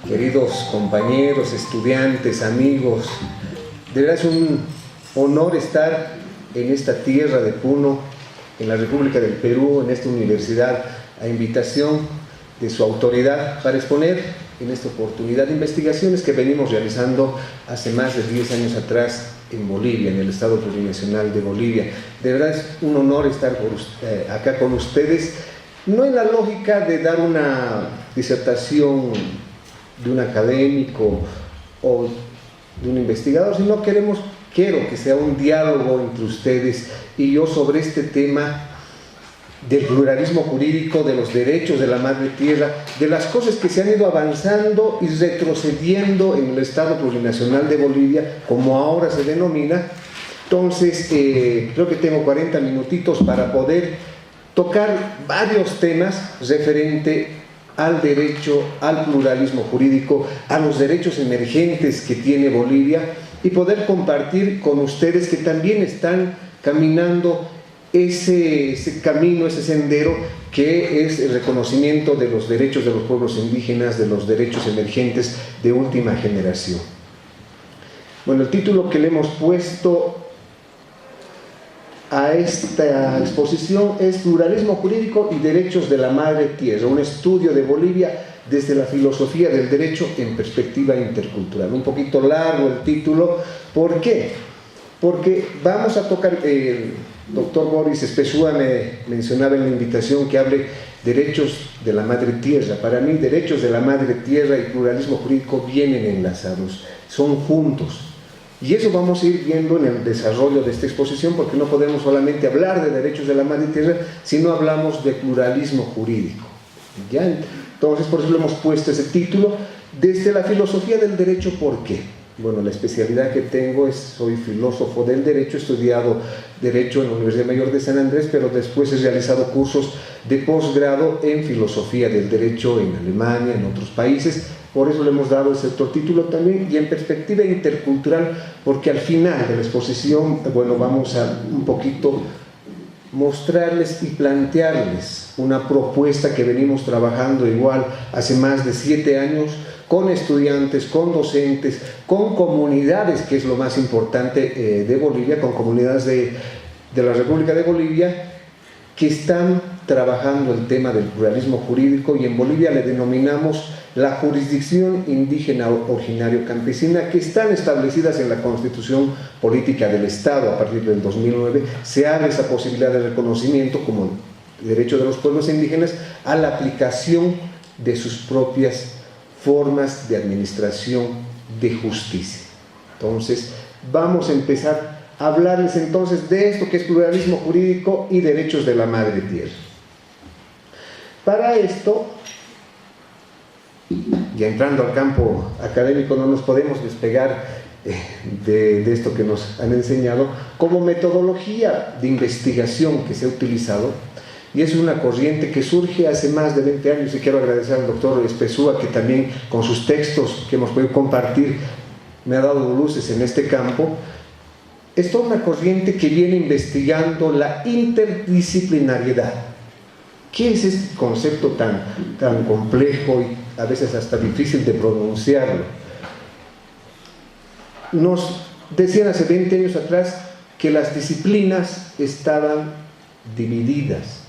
queridos compañeros, estudiantes, amigos. De verdad es un honor estar en esta tierra de Puno, en la República del Perú, en esta universidad, a invitación de su autoridad para exponer en esta oportunidad investigaciones que venimos realizando hace más de 10 años atrás en Bolivia, en el Estado Plurinacional de Bolivia. De verdad es un honor estar acá con ustedes, no en la lógica de dar una disertación de un académico o de un investigador, sino quiero que sea un diálogo entre ustedes y yo sobre este tema del pluralismo jurídico, de los derechos de la madre tierra, de las cosas que se han ido avanzando y retrocediendo en el Estado Plurinacional de Bolivia, como ahora se denomina. Entonces, creo que tengo 40 minutitos para poder tocar varios temas referente al derecho, al pluralismo jurídico, a los derechos emergentes que tiene Bolivia y poder compartir con ustedes que también están caminando ese camino, ese sendero que es el reconocimiento de los derechos de los pueblos indígenas, de los derechos emergentes de última generación. Bueno, el título que le hemos puesto a esta exposición es Pluralismo Jurídico y Derechos de la Madre Tierra, un estudio de Bolivia desde la filosofía del derecho en perspectiva intercultural. Un poquito largo el título. ¿Por qué? Porque vamos a tocar, el doctor Boris Espesúa me mencionaba en la invitación que hable derechos de la Madre Tierra. Para mí, derechos de la Madre Tierra y pluralismo jurídico vienen enlazados, son juntos. Y eso vamos a ir viendo en el desarrollo de esta exposición, porque no podemos solamente hablar de derechos de la Madre Tierra si no hablamos de pluralismo jurídico. ¿Ya? Entonces, por eso le hemos puesto ese título, desde la filosofía del derecho. ¿Por qué? Bueno, la especialidad que tengo es, soy filósofo del derecho, he estudiado Derecho en la Universidad Mayor de San Andrés, pero después he realizado cursos de posgrado en filosofía del derecho en Alemania, en otros países. Por eso le hemos dado ese otro título también, y en perspectiva intercultural, porque al final de la exposición, bueno, vamos a un poquito mostrarles y plantearles una propuesta que venimos trabajando igual hace más de 7 años, con estudiantes, con docentes, con comunidades, que es lo más importante de Bolivia, con comunidades de la República de Bolivia, que están trabajando el tema del pluralismo jurídico, y en Bolivia le denominamos la jurisdicción indígena originario campesina, que están establecidas en la Constitución Política del Estado a partir del 2009. Se abre esa posibilidad de reconocimiento como derecho de los pueblos indígenas a la aplicación de sus propias formas de administración de justicia. Entonces, vamos a empezar a hablarles entonces de esto que es pluralismo jurídico y derechos de la madre tierra. Para esto, ya entrando al campo académico, no nos podemos despegar de esto que nos han enseñado como metodología de investigación que se ha utilizado. Y es una corriente que surge hace más de 20 años, y quiero agradecer al doctor Espesúa, que también con sus textos que hemos podido compartir me ha dado luces en este campo. Es toda una corriente que viene investigando la interdisciplinariedad. ¿Qué es este concepto tan complejo y a veces hasta difícil de pronunciarlo? Nos decían hace 20 años atrás que las disciplinas estaban divididas,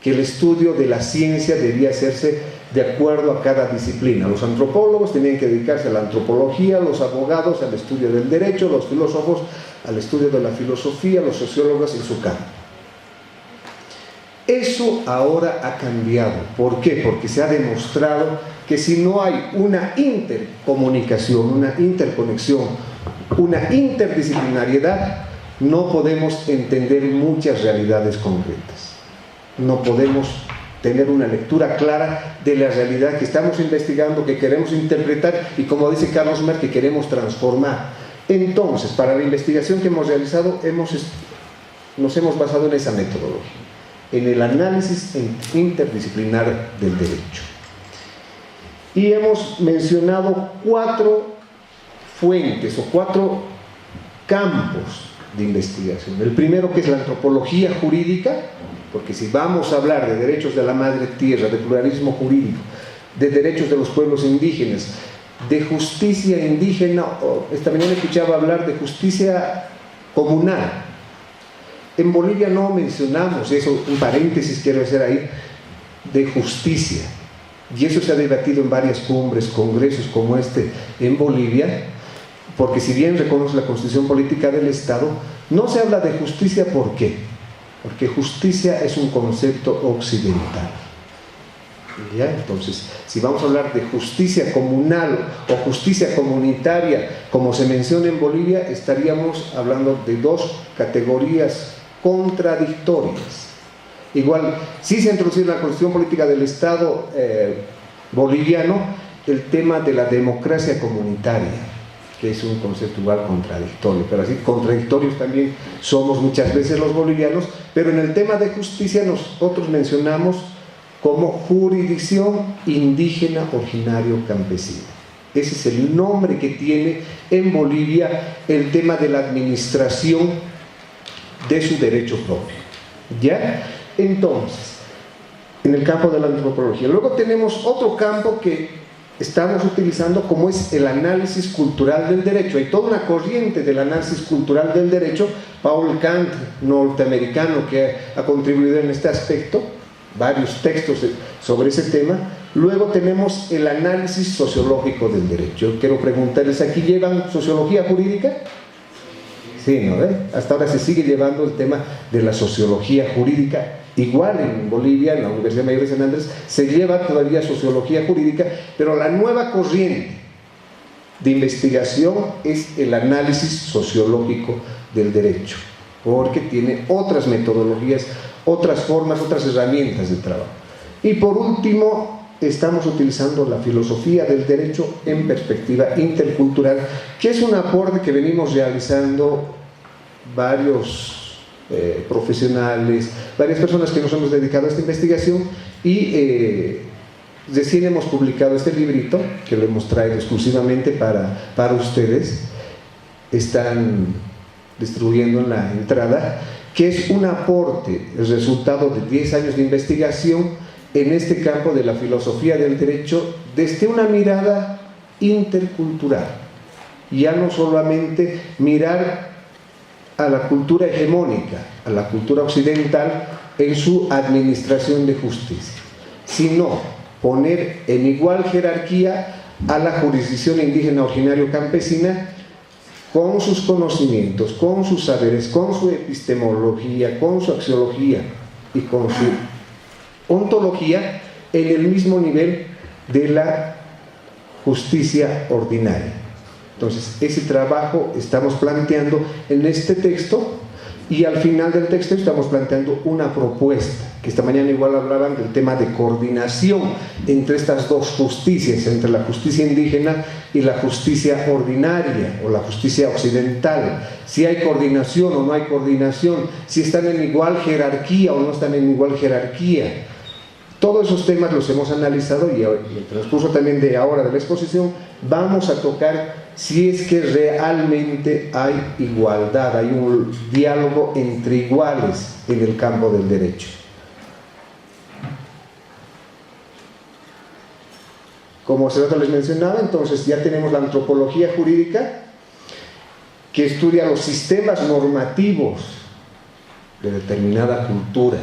que el estudio de la ciencia debía hacerse de acuerdo a cada disciplina. Los antropólogos tenían que dedicarse a la antropología, los abogados al estudio del derecho, los filósofos al estudio de la filosofía, los sociólogos en su campo. Eso ahora ha cambiado. ¿Por qué? Porque se ha demostrado que si no hay una intercomunicación, una interconexión, una interdisciplinariedad, no podemos entender muchas realidades concretas. No podemos tener una lectura clara de la realidad que estamos investigando, que queremos interpretar y, como dice Carlos Marx, que queremos transformar. Entonces, para la investigación que hemos realizado, nos hemos basado en esa metodología, en el análisis interdisciplinar del derecho. Y hemos mencionado 4 fuentes o 4 campos de investigación. El primero, que es la antropología jurídica, porque si vamos a hablar de derechos de la madre tierra, de pluralismo jurídico, de derechos de los pueblos indígenas, de justicia indígena, esta mañana escuchaba hablar de justicia comunal. En Bolivia no mencionamos eso, un paréntesis quiero hacer ahí, de justicia. Y eso se ha debatido en varias cumbres, congresos como este en Bolivia, porque si bien reconoce la Constitución Política del Estado, no se habla de justicia. ¿Por qué? Porque justicia es un concepto occidental. ¿Ya? Entonces, si vamos a hablar de justicia comunal o justicia comunitaria, como se menciona en Bolivia, estaríamos hablando de dos categorías contradictorias. Igual, sí se ha introducido en la Constitución Política del Estado boliviano el tema de la democracia comunitaria, que es un concepto igual contradictorio, pero así contradictorios también somos muchas veces los bolivianos, pero en el tema de justicia nosotros mencionamos como jurisdicción indígena originario campesina. Ese es el nombre que tiene en Bolivia el tema de la administración de su derecho propio. ¿Ya? Entonces, en el campo de la antropología. Luego tenemos otro campo que estamos utilizando como es el análisis cultural del derecho. Hay toda una corriente del análisis cultural del derecho. Paul Kant, norteamericano, que ha contribuido en este aspecto, varios textos sobre ese tema. Luego tenemos el análisis sociológico del derecho. Yo quiero preguntarles, ¿aquí llevan sociología jurídica? Sí, ¿no? Hasta ahora se sigue llevando el tema de la sociología jurídica. Igual en Bolivia, en la Universidad Mayor de San Andrés, se lleva todavía sociología jurídica, pero la nueva corriente de investigación es el análisis sociológico del derecho, porque tiene otras metodologías, otras formas, otras herramientas de trabajo. Y por último, estamos utilizando la filosofía del derecho en perspectiva intercultural, que es un aporte que venimos realizando varios profesionales, varias personas que nos hemos dedicado a esta investigación, y recién hemos publicado este librito, que lo hemos traído exclusivamente para ustedes. Están distribuyendo en la entrada, que es un aporte, el resultado de 10 años de investigación en este campo de la filosofía del derecho desde una mirada intercultural. Ya no solamente mirar a la cultura hegemónica, a la cultura occidental en su administración de justicia, sino poner en igual jerarquía a la jurisdicción indígena originario campesina con sus conocimientos, con sus saberes, con su epistemología, con su axiología y con su ontología en el mismo nivel de la justicia ordinaria. Entonces, ese trabajo estamos planteando en este texto, y al final del texto estamos planteando una propuesta, que esta mañana igual hablaban del tema de coordinación entre estas dos justicias, entre la justicia indígena y la justicia ordinaria o la justicia occidental. Si hay coordinación o no hay coordinación, si están en igual jerarquía o no están en igual jerarquía. Todos esos temas los hemos analizado, y en el transcurso también de ahora de la exposición vamos a tocar si es que realmente hay igualdad, hay un diálogo entre iguales en el campo del derecho. Como hace rato les mencionaba, entonces ya tenemos la antropología jurídica, que estudia los sistemas normativos de determinada cultura.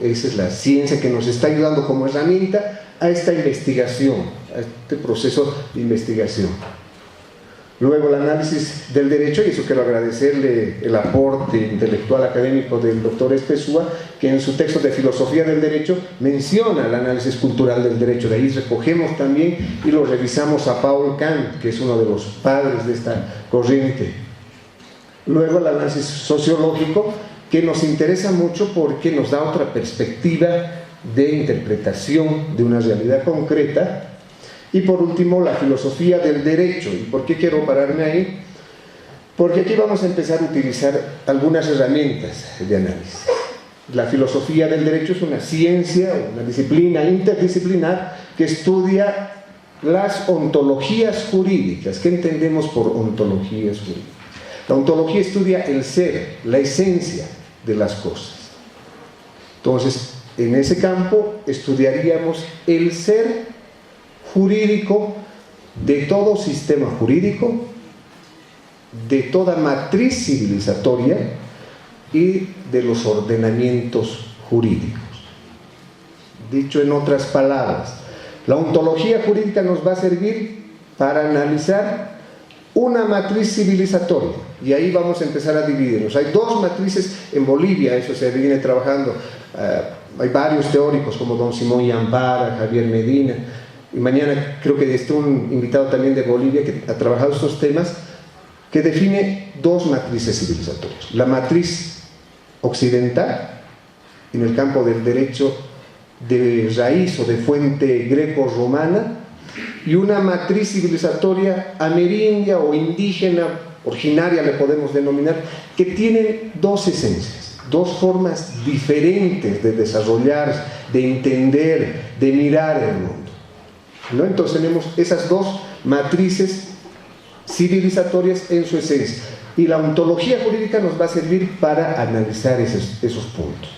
Esa es la ciencia que nos está ayudando como herramienta a esta investigación, a este proceso de investigación. Luego el análisis del derecho, y eso quiero agradecerle el aporte intelectual académico del doctor Espesúa, que en su texto de filosofía del derecho menciona el análisis cultural del derecho. De ahí recogemos también y lo revisamos a Paul Kant, que es uno de los padres de esta corriente. Luego el análisis sociológico, que nos interesa mucho porque nos da otra perspectiva de interpretación de una realidad concreta. Y por último, la filosofía del derecho. ¿Y por qué quiero pararme ahí? Porque aquí vamos a empezar a utilizar algunas herramientas de análisis. La filosofía del derecho es una ciencia, una disciplina interdisciplinar que estudia las ontologías jurídicas. ¿Qué entendemos por ontologías jurídicas? La ontología estudia el ser, la esencia de las cosas. Entonces, en ese campo estudiaríamos el ser jurídico de todo sistema jurídico, de toda matriz civilizatoria y de los ordenamientos jurídicos. Dicho en otras palabras, la ontología jurídica nos va a servir para analizar una matriz civilizatoria, y ahí vamos a empezar a dividirnos. Hay dos matrices en Bolivia, eso se viene trabajando. Hay varios teóricos como don Simón Yampara, Javier Medina, y mañana creo que está un invitado también de Bolivia que ha trabajado estos temas, que define dos matrices civilizatorias: la matriz occidental, en el campo del derecho de raíz o de fuente greco-romana, y una matriz civilizatoria amerindia o indígena, originaria le podemos denominar, que tienen dos esencias, dos formas diferentes de desarrollar, de entender, de mirar el mundo, ¿no? Entonces tenemos esas dos matrices civilizatorias en su esencia, y la ontología jurídica nos va a servir para analizar esos puntos.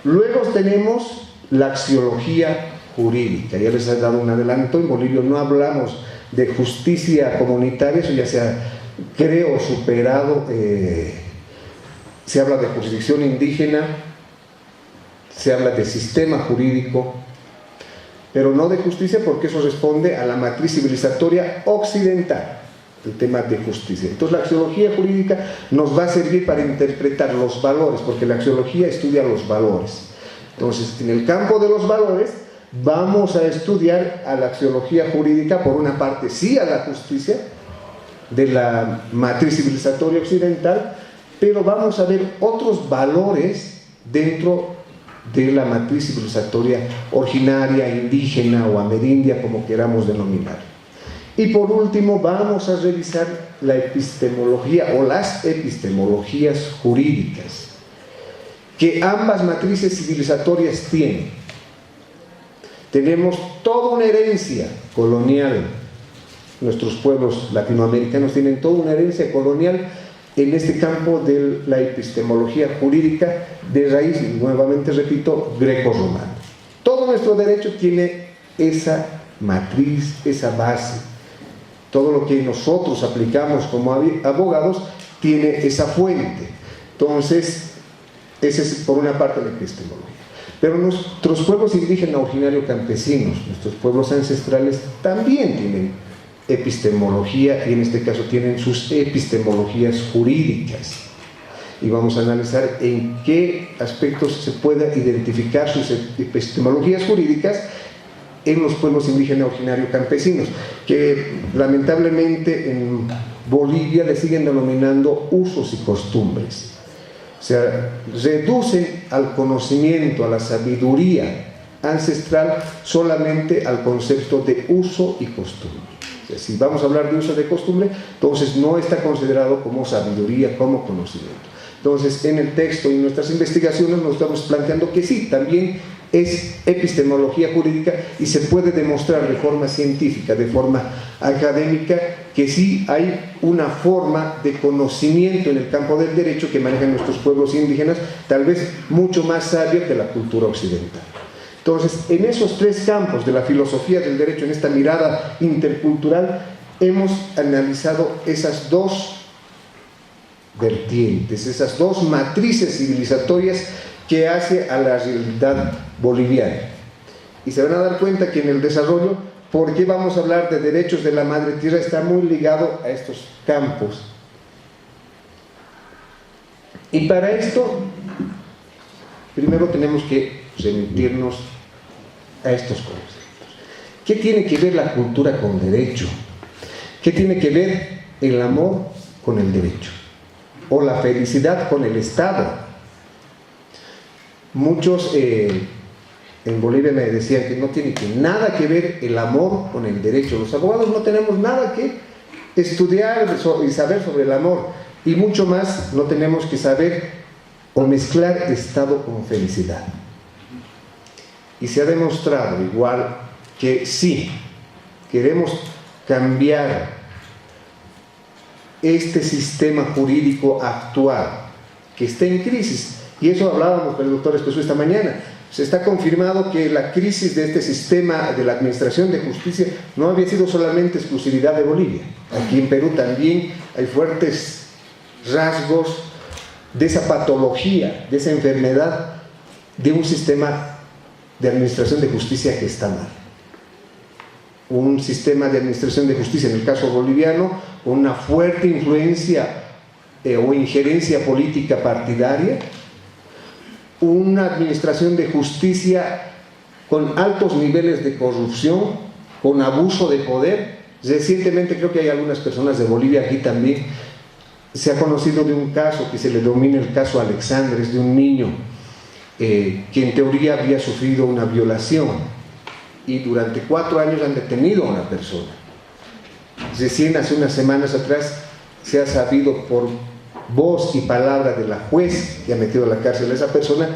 Luego tenemos la axiología jurídica. Ya les he dado un adelanto, en Bolivia no hablamos de justicia comunitaria, eso ya se ha, creo, superado. Se habla de jurisdicción indígena, se habla de sistema jurídico, pero no de justicia, porque eso responde a la matriz civilizatoria occidental, el tema de justicia. Entonces la axiología jurídica nos va a servir para interpretar los valores, porque la axiología estudia los valores. Entonces, en el campo de los valores vamos a estudiar a la axiología jurídica, por una parte sí a la justicia de la matriz civilizatoria occidental, pero vamos a ver otros valores dentro de la matriz civilizatoria originaria, indígena o amerindia, como queramos denominar. Y por último vamos a revisar la epistemología o las epistemologías jurídicas que ambas matrices civilizatorias tienen. Tenemos toda una herencia colonial. Nuestros pueblos latinoamericanos tienen toda una herencia colonial en este campo de la epistemología jurídica de raíz, y nuevamente repito, greco-romana. Todo nuestro derecho tiene esa matriz, esa base. Todo lo que nosotros aplicamos como abogados tiene esa fuente. Entonces, esa es por una parte la epistemología. Pero nuestros pueblos indígenas, originarios, campesinos, nuestros pueblos ancestrales también tienen epistemología, y en este caso tienen sus epistemologías jurídicas. Y vamos a analizar en qué aspectos se puede identificar sus epistemologías jurídicas en los pueblos indígenas, originarios, campesinos, que lamentablemente en Bolivia le siguen denominando usos y costumbres. O sea, reducen al conocimiento, a la sabiduría ancestral, solamente al concepto de uso y costumbre. O sea, si vamos a hablar de uso de costumbre, entonces no está considerado como sabiduría, como conocimiento. Entonces, en el texto y en nuestras investigaciones nos estamos planteando que sí, también es epistemología jurídica, y se puede demostrar de forma científica, de forma académica, que sí hay una forma de conocimiento en el campo del derecho que manejan nuestros pueblos indígenas, tal vez mucho más sabio que la cultura occidental. Entonces, en esos tres campos de la filosofía del derecho, en esta mirada intercultural, hemos analizado esas dos vertientes, esas dos matrices civilizatorias que hace a la realidad boliviana. Y se van a dar cuenta que en el desarrollo, ¿por qué vamos a hablar de derechos de la madre tierra? Está muy ligado a estos campos. Y para esto, primero tenemos que remitirnos a estos conceptos. ¿Qué tiene que ver la cultura con derecho? ¿Qué tiene que ver el amor con el derecho? ¿O la felicidad con el Estado? Muchos en Bolivia me decían que no tiene nada que ver el amor con el derecho. Los abogados no tenemos nada que estudiar y saber sobre el amor, y mucho más no tenemos que saber o mezclar Estado con felicidad. Y se ha demostrado igual que sí, queremos cambiar este sistema jurídico actual que está en crisis. Y eso hablábamos con el doctor Espeso esta mañana. Se está confirmado que la crisis de este sistema de la administración de justicia no había sido solamente exclusividad de Bolivia. Aquí en Perú también hay fuertes rasgos de esa patología, de esa enfermedad de un sistema de administración de justicia que está mal. Un sistema de administración de justicia, en el caso boliviano, con una fuerte influencia o injerencia política partidaria, una administración de justicia con altos niveles de corrupción, con abuso de poder. Recientemente creo que hay algunas personas de Bolivia aquí también. Se ha conocido de un caso que se le denomina el caso Alexandres, de un niño que en teoría había sufrido una violación y durante 4 años han detenido a una persona. Recién hace unas semanas atrás se ha sabido por voz y palabra de la juez que ha metido a la cárcel a esa persona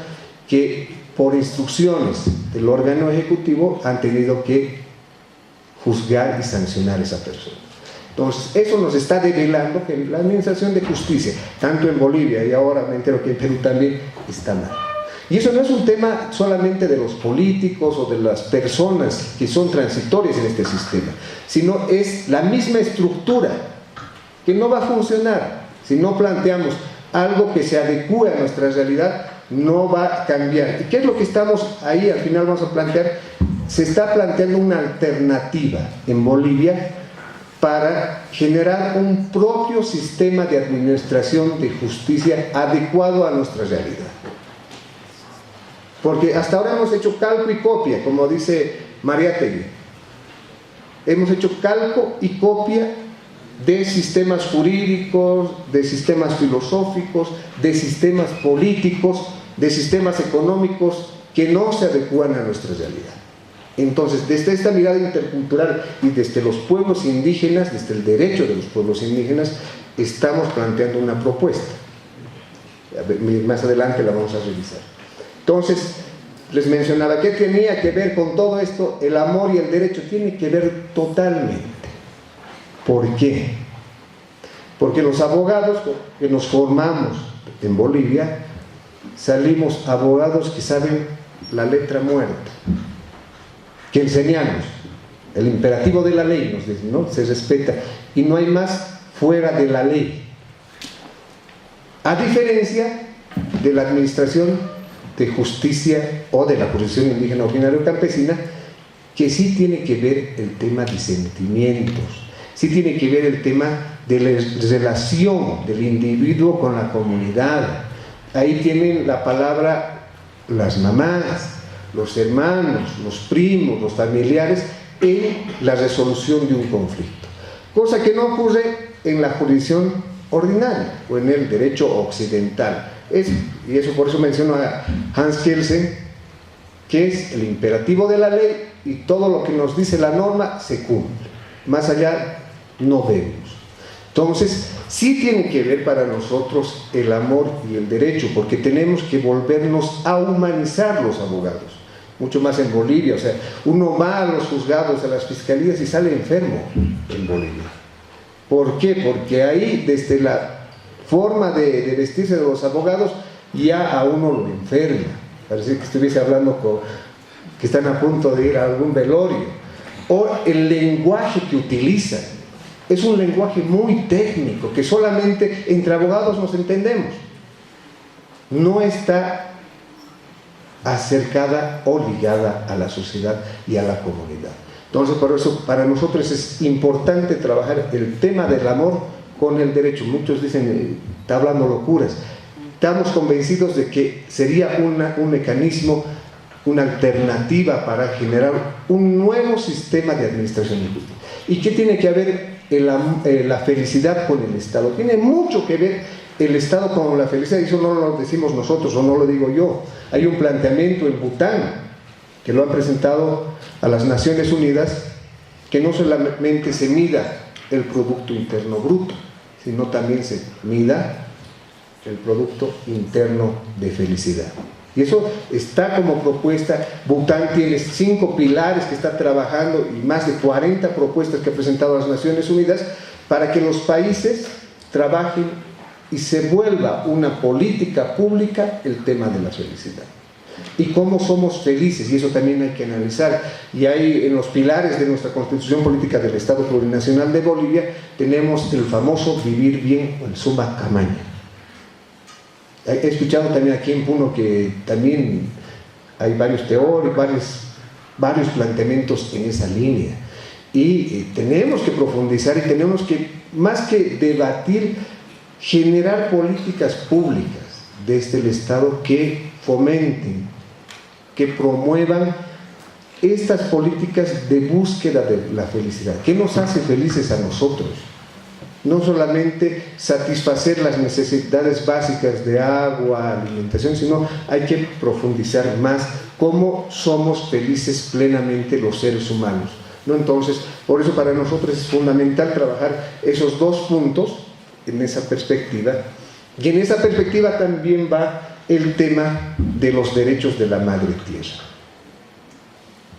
que por instrucciones del órgano ejecutivo han tenido que juzgar y sancionar a esa persona. Entonces, eso nos está develando que la administración de justicia, tanto en Bolivia y ahora me entero que en Perú también, está mal. Y eso no es un tema solamente de los políticos o de las personas que son transitorias en este sistema, sino es la misma estructura que no va a funcionar. Si no planteamos algo que se adecue a nuestra realidad, no va a cambiar. ¿Y qué es lo que estamos ahí? Al final vamos a plantear, se está planteando una alternativa en Bolivia para generar un propio sistema de administración de justicia adecuado a nuestra realidad. Porque hasta ahora hemos hecho calco y copia, como dice Mariátegui. Hemos hecho calco y copia de sistemas jurídicos, de sistemas filosóficos, de sistemas políticos, de sistemas económicos que no se adecúan a nuestra realidad. Entonces, desde esta mirada intercultural y desde los pueblos indígenas, desde el derecho de los pueblos indígenas, estamos planteando una propuesta. Más adelante la vamos a revisar. Entonces, les mencionaba, ¿qué tenía que ver con todo esto? El amor y el derecho tiene que ver totalmente. ¿Por qué? Porque los abogados que nos formamos en Bolivia, salimos abogados que saben la letra muerta, que enseñamos el imperativo de la ley, nos dicen, ¿no? Se respeta y no hay más fuera de la ley, a diferencia de la administración de justicia o de la jurisdicción indígena originaria o campesina, que sí tiene que ver el tema de sentimientos, sí tiene que ver el tema de la relación del individuo con la comunidad. Ahí tienen la palabra las mamás, los hermanos, los primos, los familiares en la resolución de un conflicto, cosa que no ocurre en la jurisdicción ordinaria o en el derecho occidental. Y eso por eso menciono a Hans Kelsen, que es el imperativo de la ley y todo lo que nos dice la norma se cumple, más allá no vemos. Entonces sí tiene que ver para nosotros el amor y el derecho, porque tenemos que volvernos a humanizar los abogados, mucho más en Bolivia. O sea, uno va a los juzgados, a las fiscalías y sale enfermo en Bolivia. ¿Por qué? Porque ahí desde la forma de vestirse de los abogados ya a uno lo enferma, parece que estuviese hablando con que están a punto de ir a algún velorio, o el lenguaje que utilizan es un lenguaje muy técnico que solamente entre abogados nos entendemos, no está acercada o ligada a la sociedad y a la comunidad. Entonces, por eso para nosotros es importante trabajar el tema del amor con el derecho. Muchos dicen, está hablando locuras. Estamos convencidos de que sería un mecanismo, una alternativa para generar un nuevo sistema de administración de justicia. ¿Y qué tiene que ver la felicidad con el Estado? Tiene mucho que ver el Estado con la felicidad, y eso no lo decimos nosotros o no lo digo yo. Hay un planteamiento en Bután que lo han presentado a las Naciones Unidas, que no solamente se mida el Producto Interno Bruto, sino también se mida el Producto Interno de Felicidad. Y eso está como propuesta. Bután tiene 5 pilares que está trabajando y más de 40 propuestas que ha presentado a las Naciones Unidas para que los países trabajen y se vuelva una política pública el tema de la felicidad. y cómo somos felices, y eso también hay que analizar. Y hay en los pilares de nuestra Constitución Política del Estado Plurinacional de Bolivia, tenemos el famoso vivir bien, el suma camaña. He escuchado también aquí en Puno que también hay varios teóricos, varios planteamientos en esa línea. Y tenemos que profundizar y tenemos que, más que debatir, generar políticas públicas desde el Estado que fomenten, que promuevan estas políticas de búsqueda de la felicidad. ¿Qué nos hace felices a nosotros? No solamente satisfacer las necesidades básicas de agua, alimentación, sino hay que profundizar más cómo somos felices plenamente los seres humanos, ¿no? Entonces, por eso para nosotros es fundamental trabajar esos dos puntos en esa perspectiva. Y en esa perspectiva también va el tema de los derechos de la madre tierra.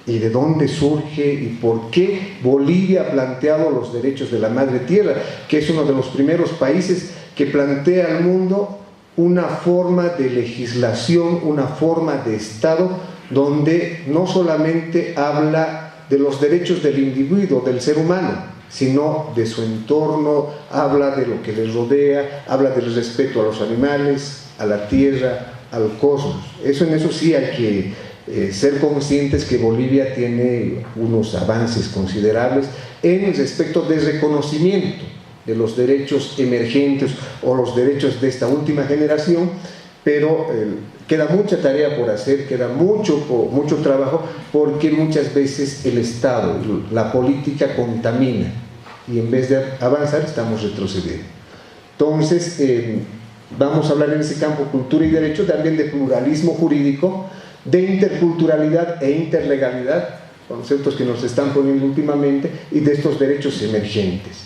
¿Y de dónde surge y por qué Bolivia ha planteado los derechos de la madre tierra? Que es uno de los primeros países que plantea al mundo una forma de legislación, una forma de Estado, donde no solamente habla de los derechos del individuo, del ser humano, sino de su entorno, habla de lo que le rodea, habla del respeto a los animales, a la tierra, al cosmos. En eso sí hay que ser conscientes que Bolivia tiene unos avances considerables en respecto de reconocimiento de los derechos emergentes o los derechos de esta última generación, pero queda mucha tarea por hacer, queda mucho trabajo, porque muchas veces el Estado, la política contamina y en vez de avanzar estamos retrocediendo. Entonces vamos a hablar en ese campo cultura y derecho también de pluralismo jurídico, de interculturalidad e interlegalidad, conceptos que nos están poniendo últimamente, y de estos derechos emergentes.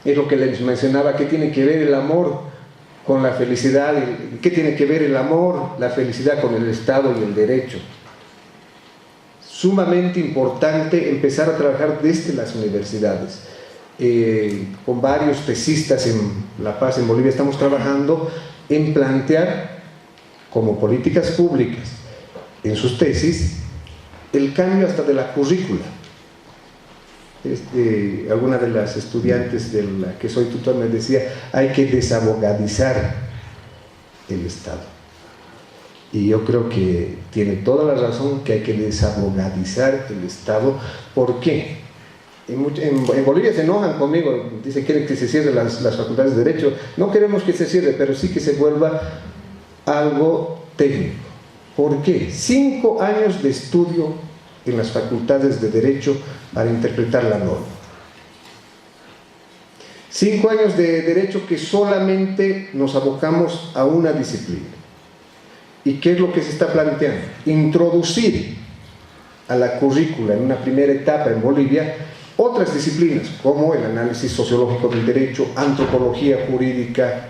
Es lo que les mencionaba, ¿qué tiene que ver el amor con la felicidad? ¿Qué tiene que ver el amor, la felicidad con el Estado y el derecho? Sumamente importante empezar a trabajar desde las universidades. Con varios tesistas en La Paz, en Bolivia, estamos trabajando en plantear como políticas públicas en sus tesis el cambio hasta de la currícula. Alguna de las estudiantes de la que soy tutor me decía, hay que desabogadizar el Estado, y yo creo que tiene toda la razón, que hay que desabogadizar el Estado. ¿Por qué? En Bolivia se enojan conmigo, dicen que quieren que se cierren las facultades de Derecho. No queremos que se cierre, pero sí que se vuelva algo técnico. ¿Por qué? 5 años de estudio en las facultades de Derecho para interpretar la norma. 5 años de Derecho que solamente nos abocamos a una disciplina. ¿Y qué es lo que se está planteando? Introducir a la currícula en una primera etapa en Bolivia otras disciplinas, como el análisis sociológico del derecho, antropología jurídica,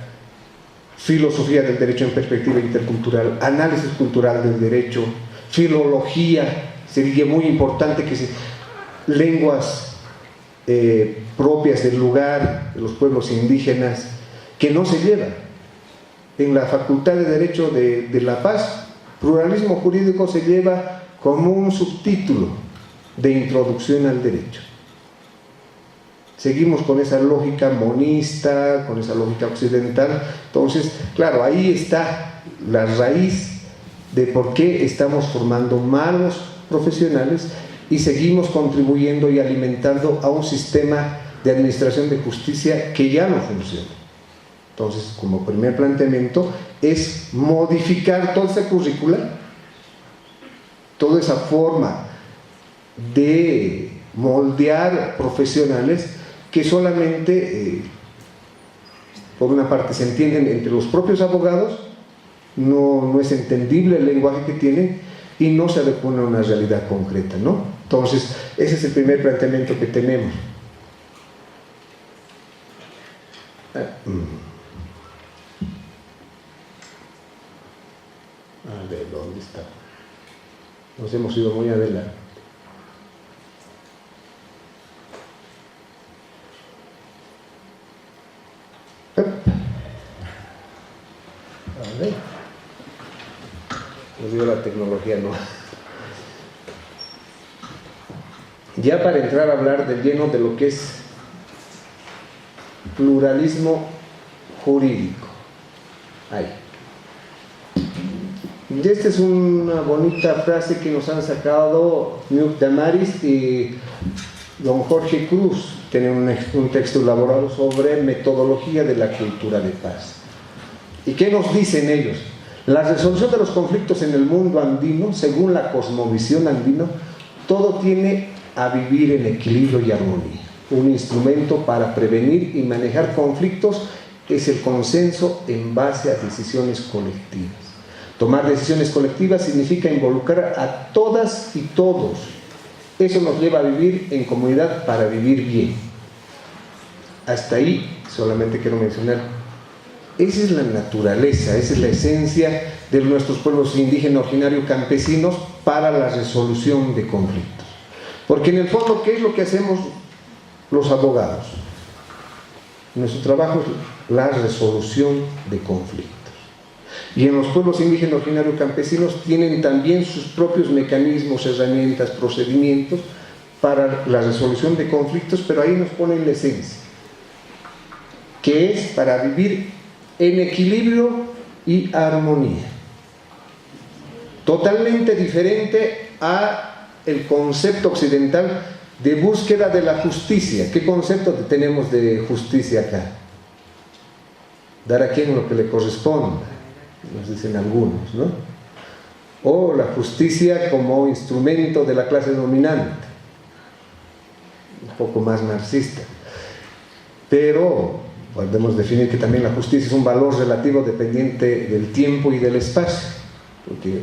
filosofía del derecho en perspectiva intercultural, análisis cultural del derecho, filología, sería muy importante que lenguas propias del lugar, de los pueblos indígenas, que no se llevan. En la Facultad de Derecho de La Paz, pluralismo jurídico se lleva como un subtítulo de introducción al derecho. Seguimos con esa lógica monista, con esa lógica occidental. Entonces, claro, ahí está la raíz de por qué estamos formando malos profesionales y seguimos contribuyendo y alimentando a un sistema de administración de justicia que ya no funciona. Entonces, como primer planteamiento, es modificar toda esa currícula, toda esa forma de moldear profesionales que solamente, por una parte, se entienden entre los propios abogados, no es entendible el lenguaje que tienen y no se adecúan a una realidad concreta, ¿no? Entonces, ese es el primer planteamiento que tenemos. A ver, ¿dónde está? Nos hemos ido muy adelante. A ver. Nos dio la tecnología, ¿no? Ya para entrar a hablar de lleno de lo que es pluralismo jurídico. Ahí. Y esta es una bonita frase que nos han sacado Nuc Damaris y don Jorge Cruz. Tienen un texto elaborado sobre metodología de la cultura de paz. ¿Y qué nos dicen ellos? La resolución de los conflictos en el mundo andino, según la cosmovisión andino, todo tiene a vivir en equilibrio y armonía. Un instrumento para prevenir y manejar conflictos es el consenso en base a decisiones colectivas. Tomar decisiones colectivas significa involucrar a todas y todos. Eso nos lleva a vivir en comunidad para vivir bien. Hasta ahí solamente quiero mencionar, esa es la naturaleza, esa es la esencia de nuestros pueblos indígenas originarios campesinos para la resolución de conflictos. Porque en el fondo, ¿qué es lo que hacemos los abogados? Nuestro trabajo es la resolución de conflictos. Y en los pueblos indígenas originarios campesinos tienen también sus propios mecanismos, herramientas, procedimientos para la resolución de conflictos, pero ahí nos ponen la esencia, que es para vivir en equilibrio y armonía. Totalmente diferente a el concepto occidental de búsqueda de la justicia. ¿Qué concepto tenemos de justicia acá? Dar a quien lo que le corresponda, nos dicen algunos, ¿no? O la justicia como instrumento de la clase dominante, un poco más marxista. Pero podemos definir que también la justicia es un valor relativo dependiente del tiempo y del espacio, porque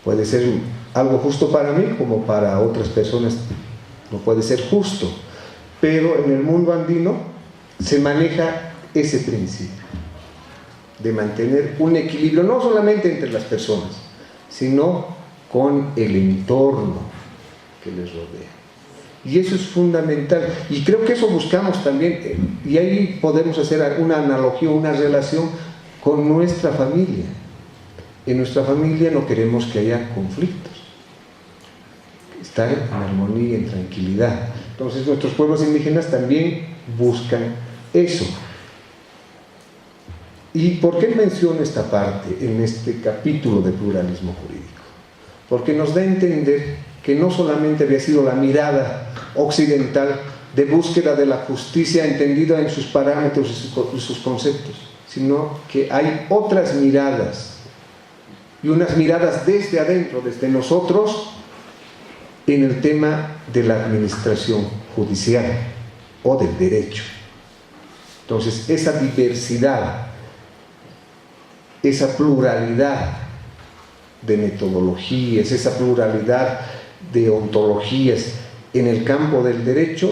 puede ser algo justo para mí como para otras personas no puede ser justo, pero en el mundo andino se maneja ese principio de mantener un equilibrio no solamente entre las personas, sino con el entorno que les rodea. Y eso es fundamental, y creo que eso buscamos también, y ahí podemos hacer una analogía, una relación con nuestra familia. En nuestra familia no queremos que haya conflictos, estar en armonía, en tranquilidad. Entonces nuestros pueblos indígenas también buscan eso. ¿Y por qué menciono esta parte en este capítulo de pluralismo jurídico? Porque nos da a entender que no solamente había sido la mirada occidental de búsqueda de la justicia entendida en sus parámetros y sus conceptos, sino que hay otras miradas, y unas miradas desde adentro, desde nosotros, en el tema de la administración judicial o del derecho. Entonces, esa diversidad, esa pluralidad de metodologías, esa pluralidad de ontologías en el campo del derecho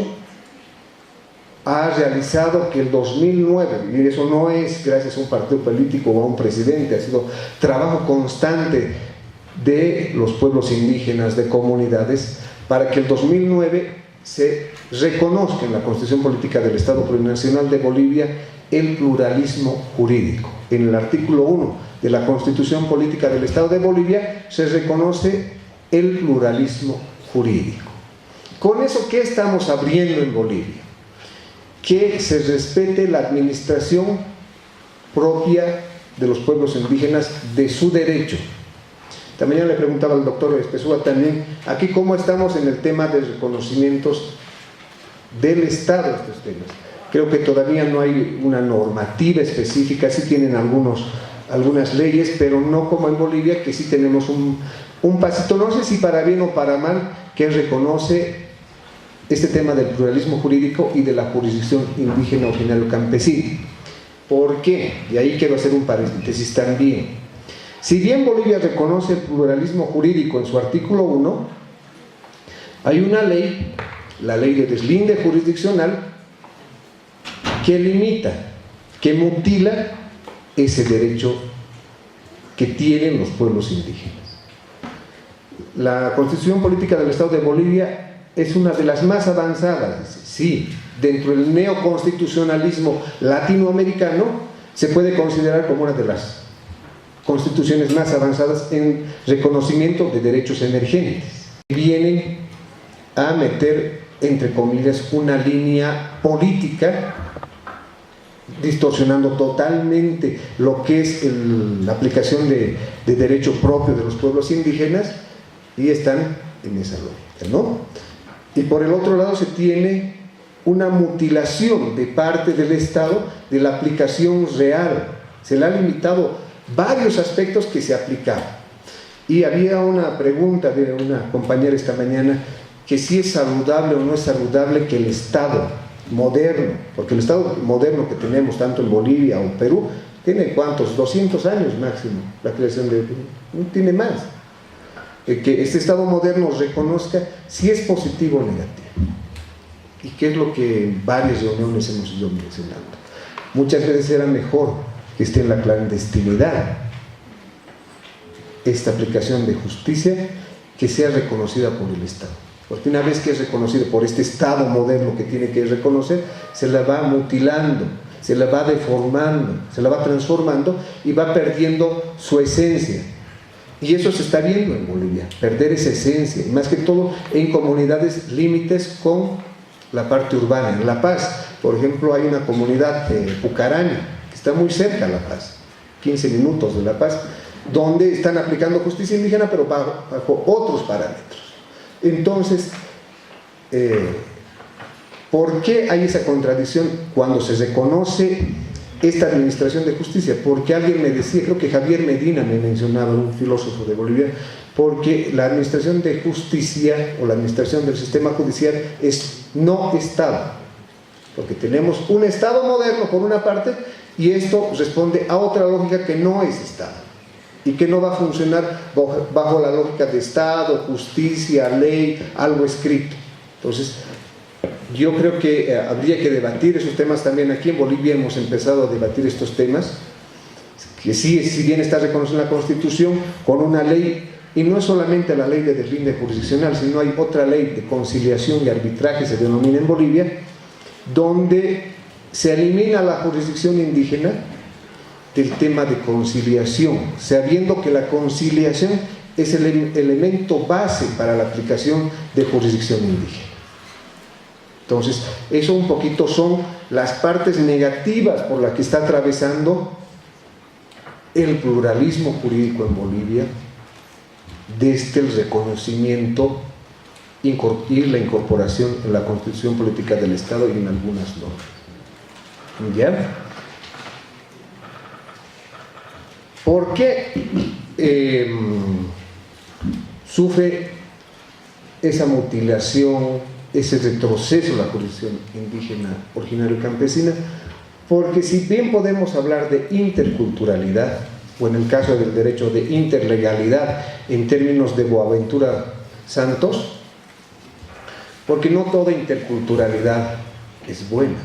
ha realizado que el 2009, y eso no es gracias a un partido político o a un presidente, ha sido trabajo constante de los pueblos indígenas, de comunidades, para que el 2009 se reconozca en la Constitución Política del Estado Plurinacional de Bolivia el pluralismo jurídico. En el artículo 1 de la Constitución Política del Estado de Bolivia se reconoce el pluralismo jurídico. Con eso, ¿qué estamos abriendo en Bolivia? Que se respete la administración propia de los pueblos indígenas, de su derecho. También le preguntaba al doctor Espesúa también, aquí cómo estamos en el tema de reconocimientos del Estado de estos temas. Creo que todavía no hay una normativa específica, sí tienen algunas leyes, pero no como en Bolivia, que sí tenemos un pasito, no sé si para bien o para mal, que reconoce este tema del pluralismo jurídico y de la jurisdicción indígena originario campesina. ¿Por qué? Y ahí quiero hacer un paréntesis también. Si bien Bolivia reconoce el pluralismo jurídico en su artículo 1, hay una ley, la ley de deslinde jurisdiccional, que limita, que mutila ese derecho que tienen los pueblos indígenas. La Constitución Política del Estado de Bolivia es una de las más avanzadas, sí, dentro del neoconstitucionalismo latinoamericano se puede considerar como una de las constituciones más avanzadas en reconocimiento de derechos emergentes. Vienen a meter, entre comillas, una línea política, distorsionando totalmente lo que es la aplicación de derecho propio de los pueblos indígenas, y están en esa lógica, ¿no? Y por el otro lado se tiene una mutilación de parte del Estado de la aplicación real. Se le ha limitado varios aspectos que se aplicaban. Y había una pregunta de una compañera esta mañana, que si es saludable o no es saludable que el Estado moderno, porque el Estado moderno que tenemos tanto en Bolivia o Perú, tiene ¿cuántos? 200 años máximo, la creación de Perú, no tiene más. Que este Estado moderno reconozca si es positivo o negativo. Y qué es lo que en varias reuniones hemos ido mencionando. Muchas veces era mejor que esté en la clandestinidad esta aplicación de justicia, que sea reconocida por el Estado. Porque una vez que es reconocida por este Estado moderno que tiene que reconocer, se la va mutilando, se la va deformando, se la va transformando y va perdiendo su esencia. Y eso se está viendo en Bolivia, perder esa esencia, y más que todo en comunidades límites con la parte urbana. En La Paz, por ejemplo, hay una comunidad de Pucarani, que está muy cerca de La Paz, 15 minutos de La Paz, donde están aplicando justicia indígena, pero bajo otros parámetros. Entonces, ¿por qué hay esa contradicción cuando se reconoce esta administración de justicia? Porque alguien me decía, creo que Javier Medina me mencionaba, un filósofo de Bolivia, porque la administración de justicia o la administración del sistema judicial es no Estado, porque tenemos un Estado moderno por una parte, y esto responde a otra lógica que no es Estado y que no va a funcionar bajo la lógica de Estado, justicia, ley, algo escrito. Entonces, yo creo que habría que debatir esos temas también. Aquí en Bolivia hemos empezado a debatir estos temas, que sí, si bien está reconocido en la Constitución, con una ley, y no es solamente la ley de deslinde jurisdiccional, sino hay otra ley de conciliación y arbitraje, se denomina en Bolivia, donde se elimina la jurisdicción indígena del tema de conciliación, sabiendo que la conciliación es el elemento base para la aplicación de jurisdicción indígena. Entonces, eso un poquito son las partes negativas por las que está atravesando el pluralismo jurídico en Bolivia, desde el reconocimiento y la incorporación en la Constitución Política del Estado y en algunas normas. ¿Ya? ¿Por qué sufre esa mutilación, ese retroceso de la jurisdicción indígena, originaria y campesina? Porque si bien podemos hablar de interculturalidad, o en el caso del derecho de interlegalidad en términos de Boaventura Santos, porque no toda interculturalidad es buena.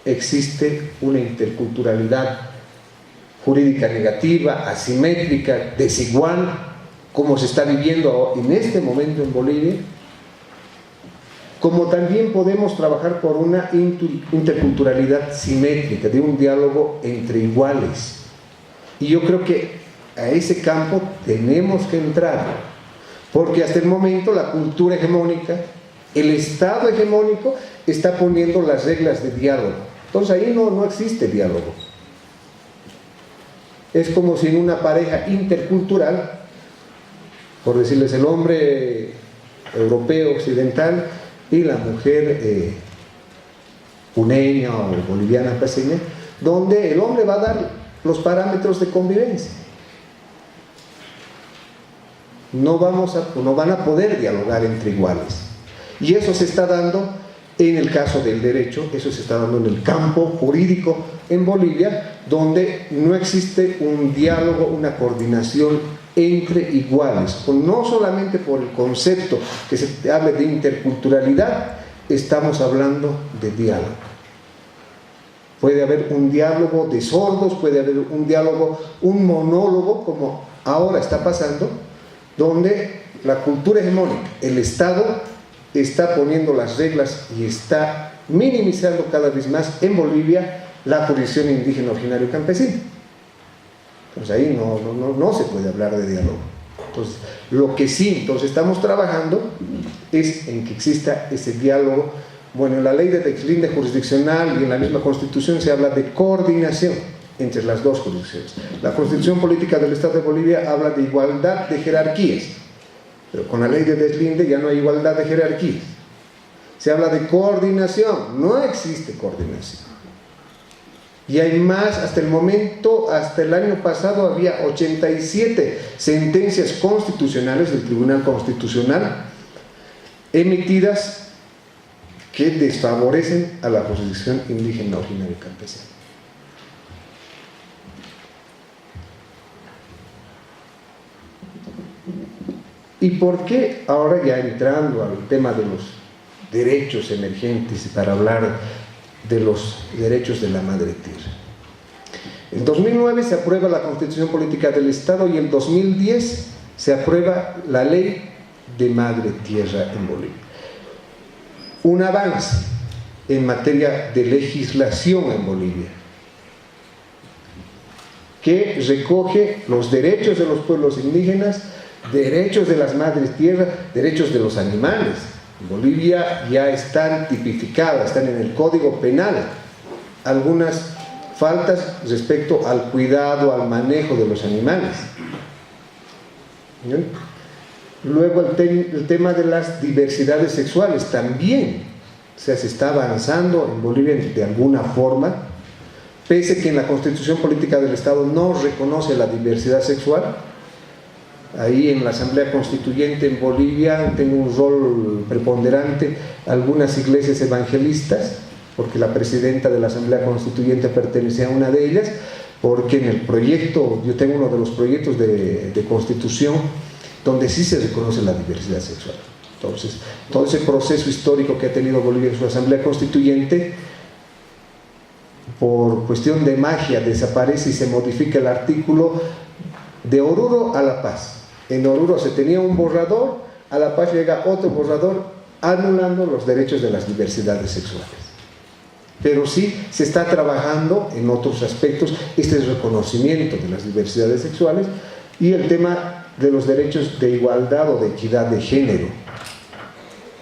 Existe una interculturalidad jurídica negativa, asimétrica, desigual, como se está viviendo en este momento en Bolivia, como también podemos trabajar por una interculturalidad simétrica, de un diálogo entre iguales. Y yo creo que a ese campo tenemos que entrar, porque hasta el momento la cultura hegemónica, el Estado hegemónico, está poniendo las reglas de diálogo. Entonces ahí no existe diálogo. Es como si en una pareja intercultural, por decirles el hombre europeo, occidental, y la mujer puneña o boliviana, paseña, donde el hombre va a dar los parámetros de convivencia. No van a poder dialogar entre iguales. Y eso se está dando en el caso del derecho, eso se está dando en el campo jurídico en Bolivia, donde no existe un diálogo, una coordinación entre iguales, no solamente por el concepto que se hable de interculturalidad, estamos hablando de diálogo. Puede haber un diálogo de sordos, puede haber un diálogo, un monólogo, como ahora está pasando, donde la cultura hegemónica, el Estado, está poniendo las reglas y está minimizando cada vez más en Bolivia la jurisdicción indígena, originaria y campesina. Entonces ahí no se puede hablar de diálogo. Entonces, lo que sí entonces estamos trabajando es en que exista ese diálogo. Bueno, en la ley de deslinde jurisdiccional y en la misma Constitución se habla de coordinación entre las dos jurisdicciones. La Constitución Política del Estado de Bolivia habla de igualdad de jerarquías, pero con la ley de deslinde ya no hay igualdad de jerarquías. Se habla de coordinación, no existe coordinación. Y hay más, hasta el momento, hasta el año pasado había 87 sentencias constitucionales del Tribunal Constitucional emitidas que desfavorecen a la jurisdicción indígena originaria campesina. ¿Y por qué ahora, ya entrando al tema de los derechos emergentes, para hablar de los derechos de la madre tierra? En 2009 se aprueba la Constitución Política del Estado y en 2010 se aprueba la Ley de Madre Tierra en Bolivia. Un avance en materia de legislación en Bolivia que recoge los derechos de los pueblos indígenas, derechos de las madres tierras, derechos de los animales. En Bolivia ya están tipificadas, están en el Código Penal algunas faltas respecto al cuidado, al manejo de los animales. ¿Bien? Luego el tema de las diversidades sexuales también, o sea, se está avanzando en Bolivia de alguna forma, pese que en la Constitución Política del Estado no reconoce la diversidad sexual. Ahí en la Asamblea Constituyente en Bolivia tengo un rol preponderante algunas iglesias evangelistas, porque la presidenta de la Asamblea Constituyente pertenece a una de ellas, porque en el proyecto, yo tengo uno de los proyectos de constitución donde sí se reconoce la diversidad sexual. Entonces, todo ese proceso histórico que ha tenido Bolivia en su Asamblea Constituyente, por cuestión de magia desaparece y se modifica el artículo de Oruro a La Paz. En Oruro se tenía un borrador, a La Paz llega otro borrador anulando los derechos de las diversidades sexuales. Pero sí se está trabajando en otros aspectos este reconocimiento de las diversidades sexuales y el tema de los derechos de igualdad o de equidad de género.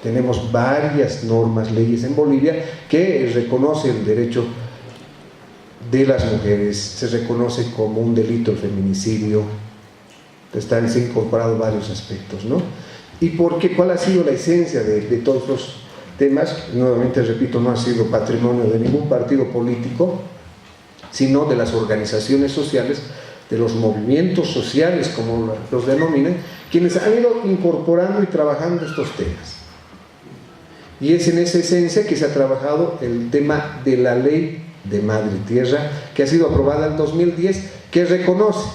Tenemos varias normas, leyes en Bolivia que reconocen el derecho de las mujeres, se reconoce como un delito el feminicidio, están incorporados varios aspectos, ¿no? ¿Y por qué? ¿Cuál ha sido la esencia de todos los temas? Nuevamente repito, no ha sido patrimonio de ningún partido político, sino de las organizaciones sociales, de los movimientos sociales, como los denominan, quienes han ido incorporando y trabajando estos temas. Y es en esa esencia que se ha trabajado el tema de la Ley de Madre Tierra, que ha sido aprobada en 2010, que reconoce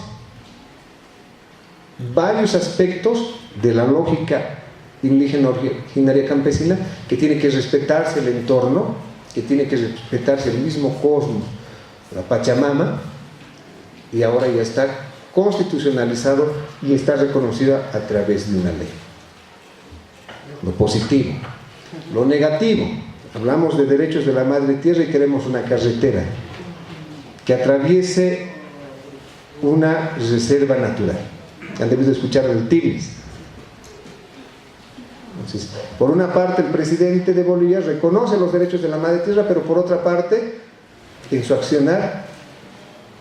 varios aspectos de la lógica indígena originaria campesina, que tiene que respetarse el entorno, que tiene que respetarse el mismo cosmos, la Pachamama, y ahora ya está constitucionalizado y está reconocido a través de una ley. Lo positivo. Lo negativo, hablamos de derechos de la madre tierra y queremos una carretera que atraviese una reserva natural. Han debido escuchar el Timis. Entonces, por una parte el presidente de Bolivia reconoce los derechos de la madre tierra, pero por otra parte en su accionar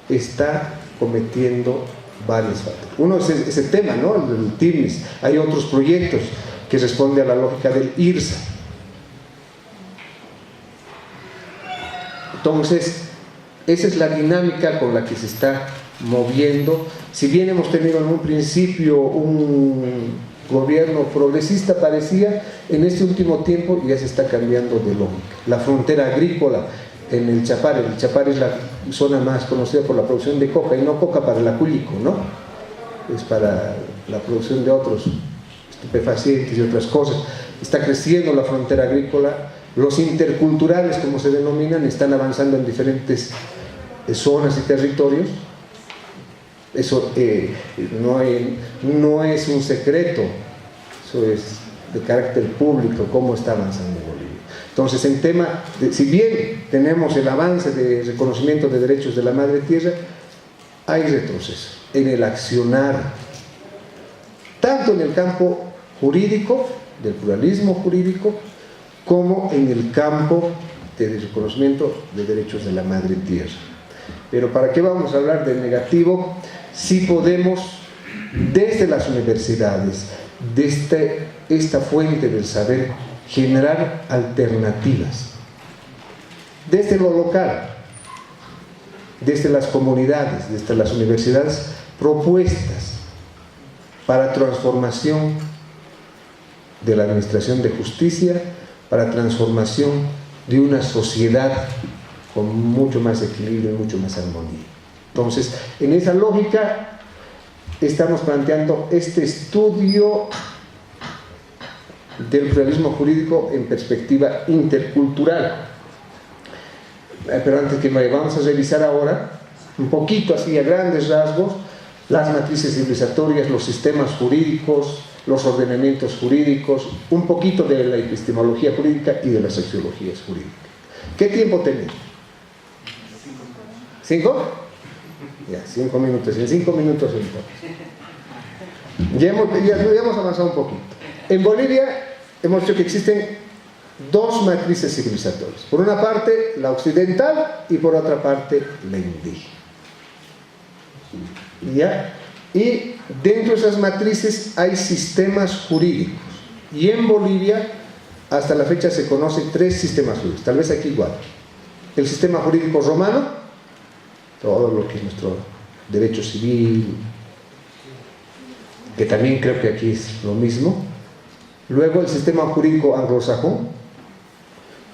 está cometiendo varias faltas. Uno es ese tema, ¿no? El Timis. Hay otros proyectos que responden a la lógica del IRSA. Entonces, esa es la dinámica con la que se está moviendo. Si bien hemos tenido en un principio un gobierno progresista, parecía, en este último tiempo ya se está cambiando de lógica. La frontera agrícola en el Chapare es la zona más conocida por la producción de coca, y no coca para el acúlico, ¿no? Es para la producción de otros estupefacientes y otras cosas. Está creciendo la frontera agrícola. Los interculturales, como se denominan, están avanzando en diferentes zonas y territorios. Eso no es un secreto, eso es de carácter público, cómo está avanzando Bolivia. Entonces, en si bien tenemos el avance de reconocimiento de derechos de la madre tierra, hay retroceso en el accionar, tanto en el campo jurídico, del pluralismo jurídico, como en el campo del reconocimiento de derechos de la madre tierra. Pero ¿para qué vamos a hablar del negativo si podemos, desde las universidades, desde esta fuente del saber, generar alternativas? Desde lo local, desde las comunidades, desde las universidades, propuestas para transformación de la administración de justicia, para transformación de una sociedad con mucho más equilibrio y mucho más armonía. Entonces, en esa lógica estamos planteando este estudio del pluralismo jurídico en perspectiva intercultural. Pero antes que vamos a revisar ahora, un poquito así a grandes rasgos, las matrices civilizatorias, los sistemas jurídicos, los ordenamientos jurídicos, un poquito de la epistemología jurídica y de las axiologías jurídicas. ¿Qué tiempo tenemos? 5. Ya, 5 minutos. En 5 minutos entonces. Ya hemos avanzado un poquito. En Bolivia hemos dicho que existen dos matrices civilizatorias. Por una parte, la occidental, y por otra parte, la indígena. ¿Ya? Y dentro de esas matrices hay sistemas jurídicos. Y en Bolivia, hasta la fecha, se conocen 3 sistemas jurídicos. Tal vez aquí igual. El sistema jurídico romano, todo lo que es nuestro derecho civil, que también creo que aquí es lo mismo. Luego el sistema jurídico anglosajón.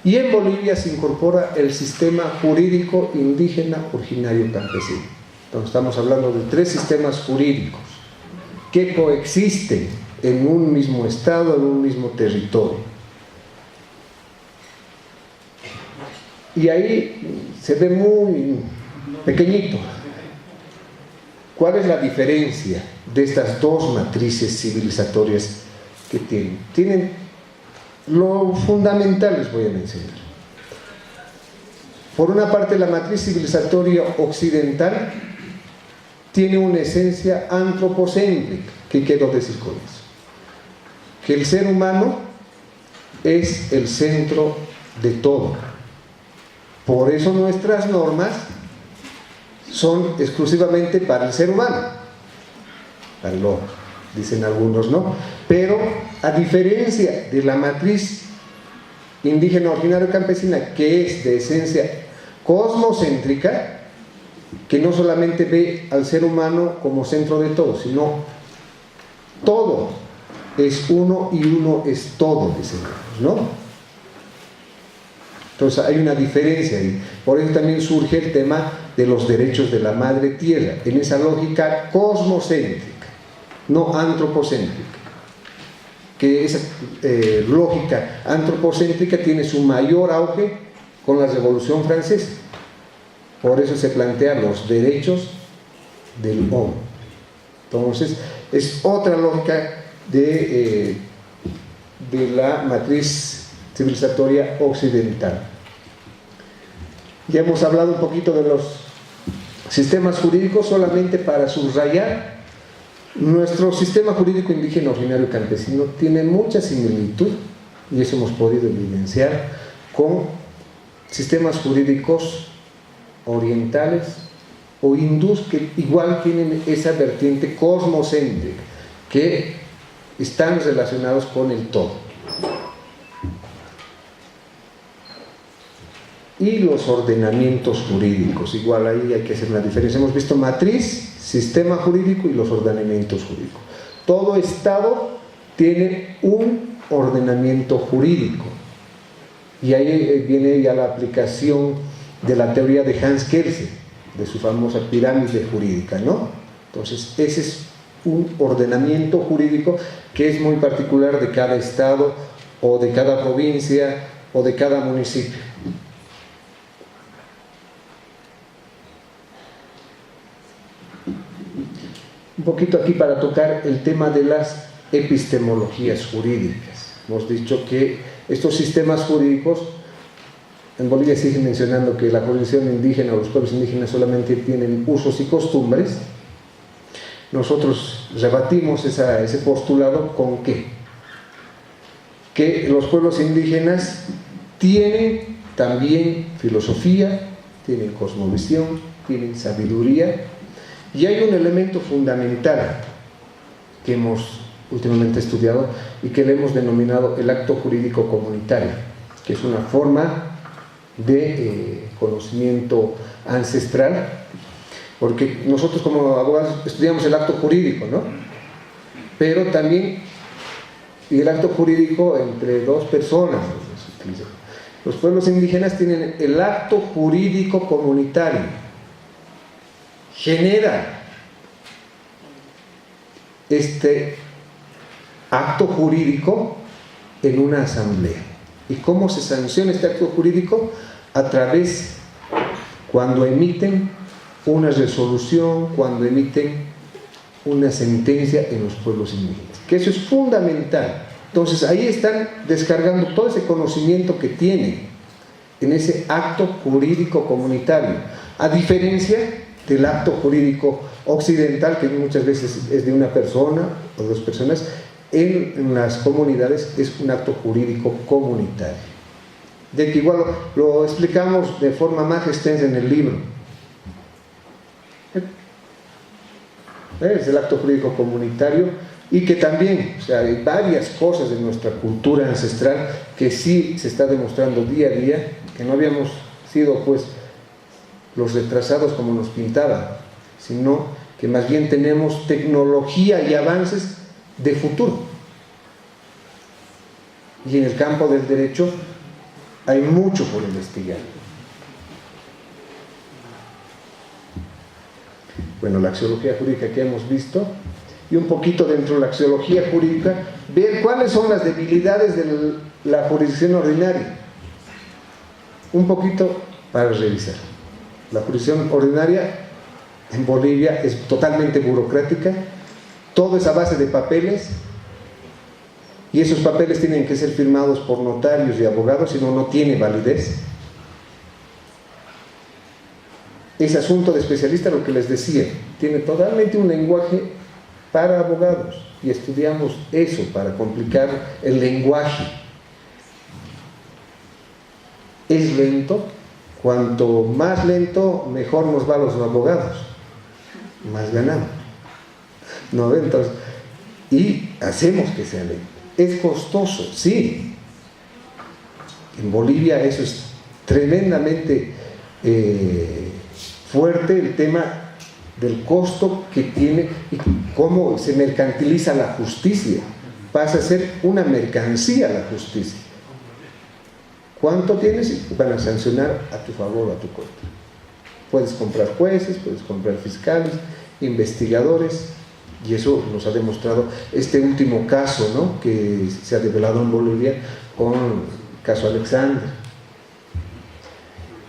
Y en Bolivia se incorpora el sistema jurídico indígena originario campesino. Entonces estamos hablando de 3 sistemas jurídicos que coexisten en un mismo estado, en un mismo territorio. Y ahí se ve muy pequeñito. ¿Cuál es la diferencia de estas dos matrices civilizatorias que tienen? Tienen lo fundamental, les voy a mencionar. Por una parte, la matriz civilizatoria occidental tiene una esencia antropocéntrica. ¿Qué quiero decir con eso? Que el ser humano es el centro de todo. Por eso nuestras normas son exclusivamente para el ser humano, para el hombre, dicen algunos, ¿no? Pero a diferencia de la matriz indígena originaria campesina, que es de esencia cosmocéntrica, que no solamente ve al ser humano como centro de todo, sino todo es uno y uno es todo, dicen ellos, ¿no? Entonces hay una diferencia ahí. Por eso también surge el tema de los derechos de la madre tierra, en esa lógica cosmocéntrica, no antropocéntrica. Que esa lógica antropocéntrica tiene su mayor auge con la Revolución Francesa. Por eso se plantean los derechos del hombre. Entonces, es otra lógica de la matriz civilizatoria occidental. Ya hemos hablado un poquito de los sistemas jurídicos, solamente para subrayar. Nuestro sistema jurídico indígena originario campesino tiene mucha similitud, y eso hemos podido evidenciar, con sistemas jurídicos orientales o hindús, que igual tienen esa vertiente cosmocéntrica, que están relacionados con el todo. Y los ordenamientos jurídicos, igual ahí hay que hacer una diferencia. Hemos visto matriz, sistema jurídico y los ordenamientos jurídicos. Todo Estado tiene un ordenamiento jurídico, y ahí viene ya la aplicación de la teoría de Hans Kelsen, de su famosa pirámide jurídica, ¿no? Entonces ese es un ordenamiento jurídico que es muy particular de cada estado o de cada provincia o de cada municipio. Un poquito aquí para tocar el tema de las epistemologías jurídicas. Hemos dicho que estos sistemas jurídicos en Bolivia siguen mencionando que la jurisdicción indígena o los pueblos indígenas solamente tienen usos y costumbres. Nosotros rebatimos ese postulado con que los pueblos indígenas tienen también filosofía, tienen cosmovisión, tienen sabiduría, y hay un elemento fundamental que hemos últimamente estudiado y que le hemos denominado el acto jurídico comunitario, que es una forma de conocimiento ancestral, porque nosotros como abogados estudiamos el acto jurídico, ¿no? Pero también el acto jurídico entre dos personas. Los pueblos indígenas tienen el acto jurídico comunitario, genera este acto jurídico en una asamblea. ¿Y cómo se sanciona este acto jurídico? A través, cuando emiten una resolución, cuando emiten una sentencia en los pueblos indígenas, que eso es fundamental. Entonces ahí están descargando todo ese conocimiento que tienen en ese acto jurídico comunitario, a diferencia del acto jurídico occidental, que muchas veces es de una persona o dos personas. En las comunidades es un acto jurídico comunitario, de que igual lo explicamos de forma más extensa en el libro. Es el acto jurídico comunitario, y que también, o sea, hay varias cosas de nuestra cultura ancestral que sí se está demostrando día a día, que no habíamos sido pues los retrasados como nos pintaban, sino que más bien tenemos tecnología y avances de futuro. Y en el campo del derecho hay mucho por investigar. Bueno, la axiología jurídica que hemos visto, y un poquito dentro de la axiología jurídica, ver cuáles son las debilidades de la jurisdicción ordinaria. Un poquito para revisar. La jurisdicción ordinaria en Bolivia es totalmente burocrática, todo es a base de papeles, y esos papeles tienen que ser firmados por notarios y abogados, si no, no tiene validez. Ese asunto de especialista, lo que les decía, tiene totalmente un lenguaje para abogados, y estudiamos eso para complicar el lenguaje. Es lento, cuanto más lento, mejor nos va a los abogados, más ganamos, ¿no? Entonces, y hacemos que sea lento. Es costoso, sí. En Bolivia eso es tremendamente fuerte, el tema del costo que tiene y cómo se mercantiliza la justicia. Pasa a ser una mercancía la justicia. ¿Cuánto tienes? Y van a sancionar a tu favor o a tu contra. Puedes comprar jueces, puedes comprar fiscales, investigadores, y eso nos ha demostrado este último caso, ¿no?, que se ha develado en Bolivia con el caso Alexander.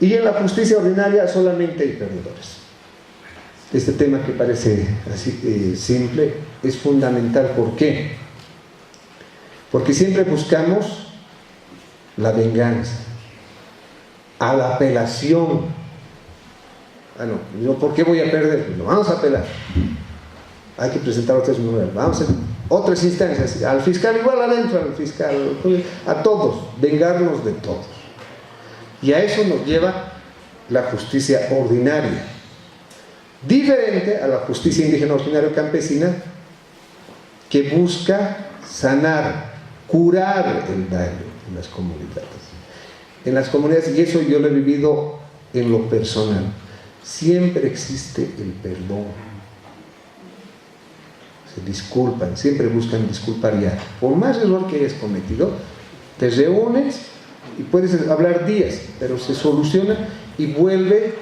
Y en la justicia ordinaria solamente hay perdedores. Este tema que parece así simple es fundamental. ¿Por qué? Porque siempre buscamos la venganza, a la apelación. Ah, no, yo, ¿por qué voy a perder? No, vamos a apelar. Hay que presentar otras nuevas. Vamos a otras instancias, al fiscal igual adentro, al fiscal, a todos, vengarnos de todos. Y a eso nos lleva la justicia ordinaria, diferente a la justicia indígena ordinaria o campesina, que busca sanar, curar el daño en las comunidades. En las comunidades, y eso yo lo he vivido en lo personal, siempre existe el perdón. Se disculpan, siempre buscan disculpar ya. Por más error que hayas cometido, te reúnes y puedes hablar días, pero se soluciona y vuelve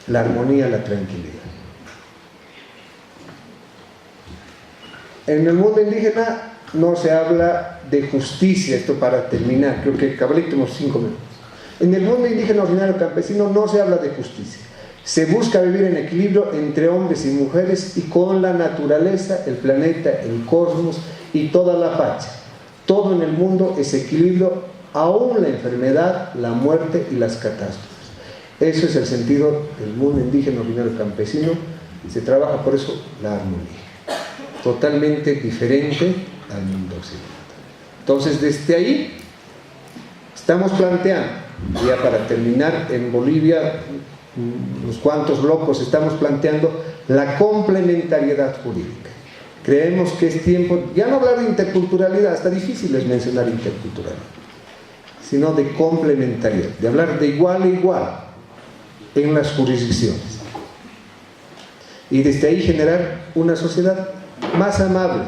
la armonía, la tranquilidad. En el mundo indígena no se habla de justicia, esto para terminar, creo que cabalísimo 5 minutos. En el mundo indígena ordinario campesino no se habla de justicia. Se busca vivir en equilibrio entre hombres y mujeres y con la naturaleza, el planeta, el cosmos y toda la pacha. Todo en el mundo es equilibrio, aún la enfermedad, la muerte y las catástrofes. Eso es el sentido del mundo indígena, ordinario, campesino, y se trabaja por eso la armonía, totalmente diferente al mundo occidental. Entonces, desde ahí estamos planteando, ya para terminar, en Bolivia, unos cuantos locos, estamos planteando la complementariedad jurídica. Creemos que es tiempo, ya no hablar de interculturalidad, está difícil es mencionar interculturalidad, sino de complementariedad, de hablar de igual a igual en las jurisdicciones. Y desde ahí generar una sociedad más amable,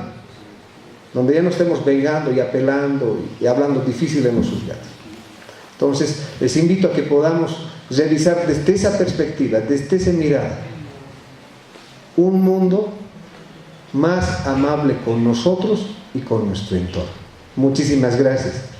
donde ya no estemos vengando y apelando y hablando difícil en los juzgados. Entonces, les invito a que podamos revisar desde esa perspectiva, desde esa mirada, un mundo más amable con nosotros y con nuestro entorno. Muchísimas gracias.